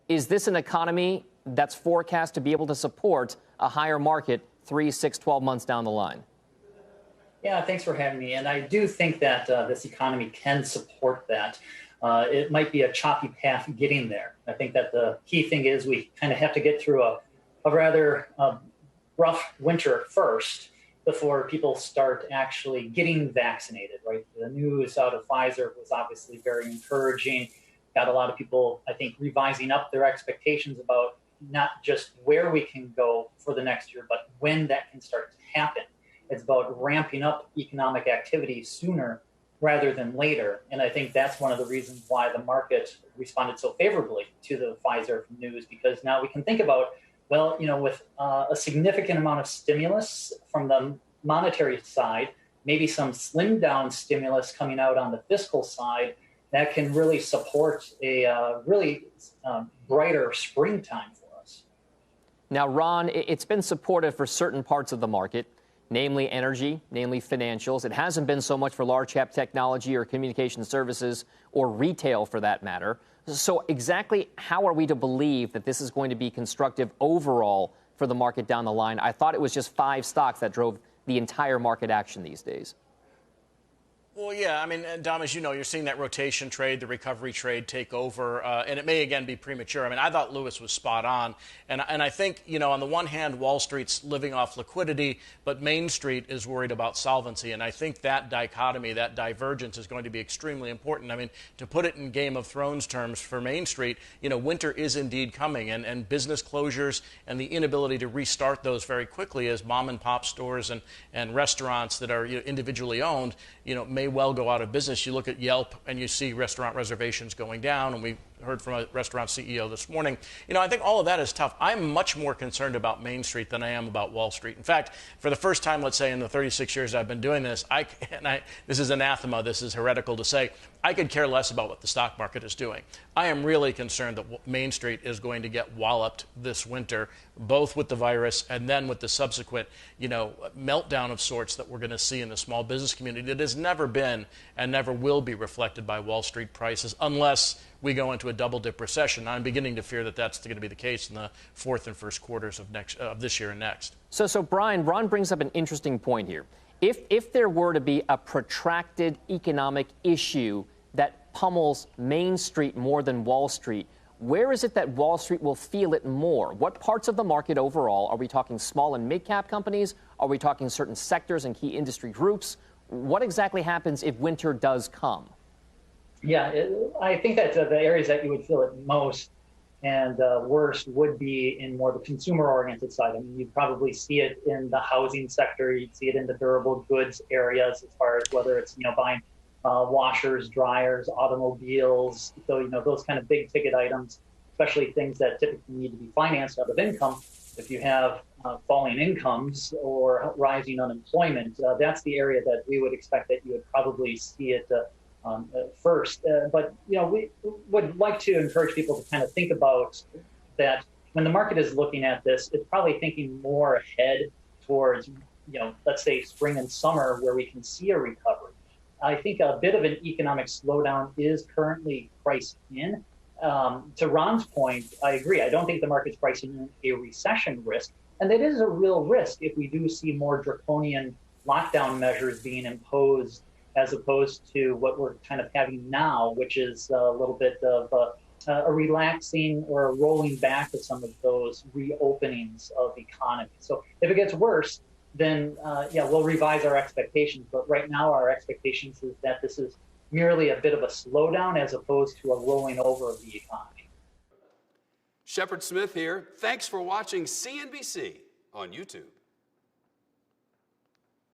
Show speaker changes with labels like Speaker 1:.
Speaker 1: Is this an economy that's forecast to be able to support a higher market 3, 6, 12 months down the line?
Speaker 2: Yeah, thanks for having me. And I do think that this economy can support that. It might be a choppy path getting there. I think that the key thing is we kind of have to get through a rather rough winter first before people start actually getting vaccinated, right? The news out of Pfizer was obviously very encouraging. Got a lot of people, I think, revising up their expectations about not just where we can go for the next year, but when that can start to happen. It's about ramping up economic activity sooner rather than later. And I think that's one of the reasons why the market responded so favorably to the Pfizer news, because now we can think about, well, with a significant amount of stimulus from the monetary side, maybe some slimmed down stimulus coming out on the fiscal side, that can really support a really brighter springtime for us.
Speaker 1: Now, Ron, it's been supportive for certain parts of the market, namely energy, namely financials. It hasn't been so much for large cap technology or communication services or retail for that matter. So exactly how are we to believe that this is going to be constructive overall for the market down the line? I thought it was just 5 stocks that drove the entire market action these days.
Speaker 3: Well, yeah, I mean, Dom, as you know, you're seeing that rotation trade, the recovery trade take over, and it may again be premature. I mean, I thought Lewis was spot on. And I think, on the one hand, Wall Street's living off liquidity, but Main Street is worried about solvency. And I think that dichotomy, that divergence is going to be extremely important. I mean, to put it in Game of Thrones terms for Main Street, winter is indeed coming, and business closures and the inability to restart those very quickly as mom and pop stores and restaurants that are individually owned, may well go out of business. You look at Yelp and you see restaurant reservations going down, and we heard from a restaurant CEO this morning. I think all of that is tough. I'm much more concerned about Main Street than I am about Wall Street. In fact, for the first time, let's say in the 36 years I've been doing this, this is anathema, this is heretical to say, I could care less about what the stock market is doing. I am really concerned that Main Street is going to get walloped this winter, both with the virus and then with the subsequent, meltdown of sorts that we're going to see in the small business community that has never been and never will be reflected by Wall Street prices unless we go into a double-dip recession. I'm beginning to fear that that's going to be the case in the fourth and first quarters of this year and next.
Speaker 1: So Brian, Ron brings up an interesting point here. If there were to be a protracted economic issue that pummels Main Street more than Wall Street, where is it that Wall Street will feel it more? What parts of the market overall? Are we talking small and mid-cap companies? Are we talking certain sectors and key industry groups? What exactly happens if winter does come?
Speaker 2: Yeah, I think that the areas that you would feel it most and worst would be in more the consumer-oriented side. I mean, you'd probably see it in the housing sector. You'd see it in the durable goods areas as far as whether it's, buying washers, dryers, automobiles. So, those kind of big ticket items, especially things that typically need to be financed out of income. If you have falling incomes or rising unemployment, that's the area that we would expect that you would probably see it first. But, we would like to encourage people to kind of think about that when the market is looking at this, it's probably thinking more ahead towards, let's say spring and summer where we can see a recovery. I think a bit of an economic slowdown is currently priced in. To Ron's point, I agree. I don't think the market's pricing in a recession risk. And that is a real risk if we do see more draconian lockdown measures being imposed as opposed to what we're kind of having now, which is a little bit of a relaxing or a rolling back of some of those reopenings of the economy. So if it gets worse, then we'll revise our expectations. But right now, our expectations is that this is merely a bit of a slowdown as opposed to a rolling over of the economy.
Speaker 4: Shepard Smith here. Thanks for watching CNBC on YouTube.